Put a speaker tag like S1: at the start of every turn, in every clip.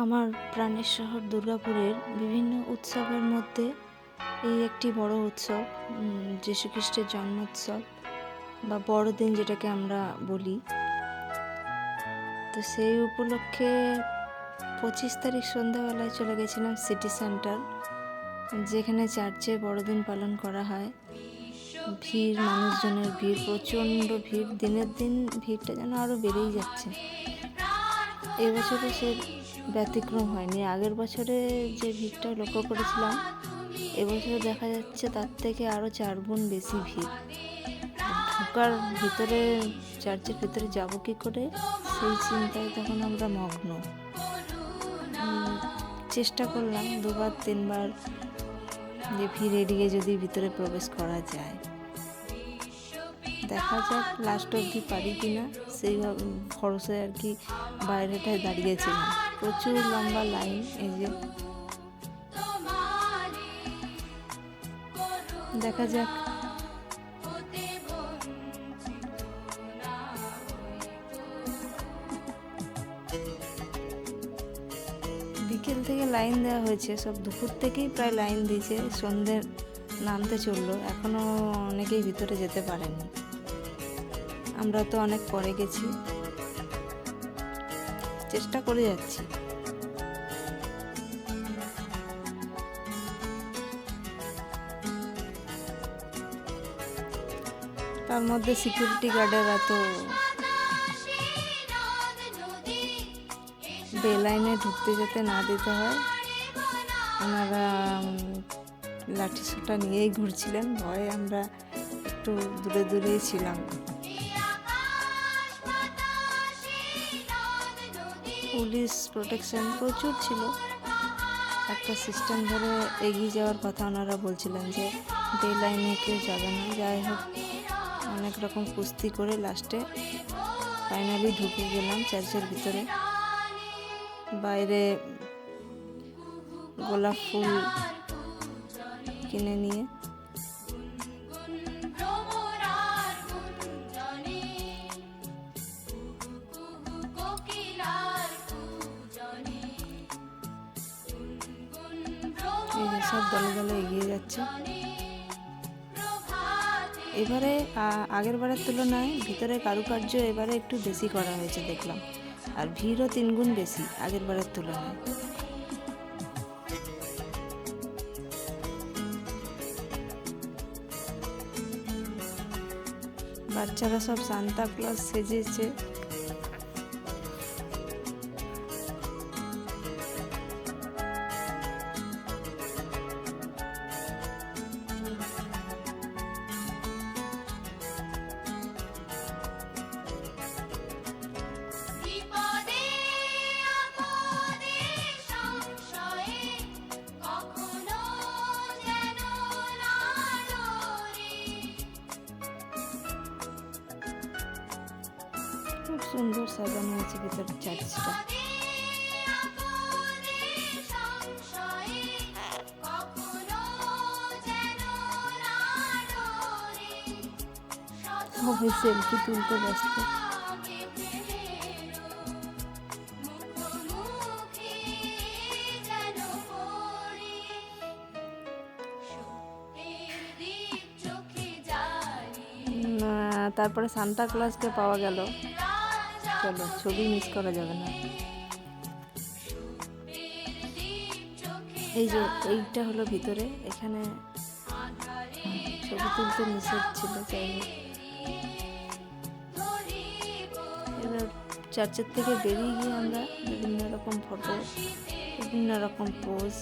S1: আমার প্রাণের শহর দুর্গাপুরের বিভিন্ন উৎসবের মধ্যে এই একটি বড় উৎসব, যীশু খ্রিস্টের জন্মোৎসব বা বড়দিন যেটাকে আমরা বলি। তো সেই উপলক্ষে 25 তারিখ সন্ধ্যাবেলায় চলে গেছিলাম সিটি সেন্টার, যেখানে চার্চে বড়দিন পালন করা হয়। ভিড়, মানুষজনের ভিড়, প্রচণ্ড ভিড়, দিনের দিন ভিড়টা যেন আরও বেড়েই যাচ্ছে। এবছরও সে ব্যতিক্রম হয়নি। আগের বছরে যে ভিড়টা লক্ষ্য করেছিলাম, এবছরে দেখা যাচ্ছে তার থেকে আরও 4 গুণ বেশি ভিড়। ঢোকার ভিতরে, চার্চের ভিতরে যাব কী করে, সেই চিন্তায় তখন আমরা মগ্ন। চেষ্টা করলাম 2-3 বার যে ভিড় এড়িয়ে যদি ভিতরে প্রবেশ করা যায়। দেখা যাক লাস্ট অবধি পারি কি না, সেই ভরসায় আর কি বাইরেটায় দাঁড়িয়েছিলাম। প্রচুর লম্বা লাইন। এই যে দেখা যাক। বিকেল থেকে লাইন দেওয়া হয়েছে, সব দুপুর থেকেই প্রায় লাইন দিয়েছে। সন্ধ্যে নামতে চললো, এখনও অনেকেই ভিতরে যেতে পারেনি। আমরা তো অনেক পরে গেছি, চেষ্টা করে যাচ্ছি। তার মধ্যে সিকিউরিটি গার্ডেরা তো বেলাইনে ঢুকতে যেতে না দিতে হয়, ওনারা লাঠি সোঁটা নিয়েই ঘুরছিলেন। ভয়ে আমরা একটু দূরে দূরেই ছিলাম। পুলিশ প্রোটেকশন প্রচুর ছিল। একটা সিস্টেম ধরে এগিয়ে যাওয়ার কথা ওনারা বলছিলেন, যে বেলাইনে কেউ যাবে না। যাই হোক, অনেক রকম কুস্তি করে লাস্টে ফাইনালি ঢুকে গেলাম চার্চের ভিতরে। বাইরে গোলাপ ফুল কিনে নিয়ে সব দলে দলে এগিয়ে যাচ্ছে। এবারে আগের বারের তুলনায় ভিতরে কারুকার্য এবারে একটু বেশি করা হয়েছে দেখলাম, আর ভিড়ও 3 গুণ বেশি আগের বারের তুলনায়। বাচ্চারা সব সান্তা ক্লজ সেজেছে। খুব সুন্দর সাজানো হয়েছে ভিতরের চার্চটা। সবাই সেলফি তুলতে ব্যস্ত। তারপরে সান্তা ক্লজকে পাওয়া গেল। চলো, ছবি মিস করা যাবে না। এই যে এইটা হলো ভিতরে, এখানে ছবি তুলতে নিষেধ ছিল। যাই হোক, এবার চার্চের থেকে বেরিয়ে গিয়ে আমরা বিভিন্ন রকম ফটো, বিভিন্ন রকম পোজ।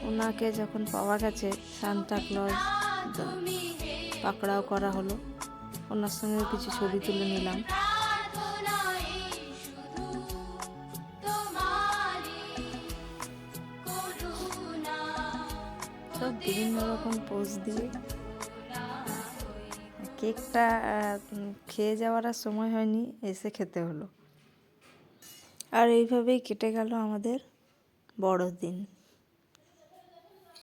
S1: ওনাকে যখন পাওয়া গেছে, সান্তা ক্লজ পাকড়াও করা হলো, ওনার সঙ্গে কিছু ছবি তুলে নিলাম। সব বিভিন্ন রকম পোজ দিয়ে। কেকটা খেয়ে যাওয়ার আর সময় হয়নি, এসে খেতে হলো। আর এইভাবেই কেটে গেল আমাদের বড়দিন।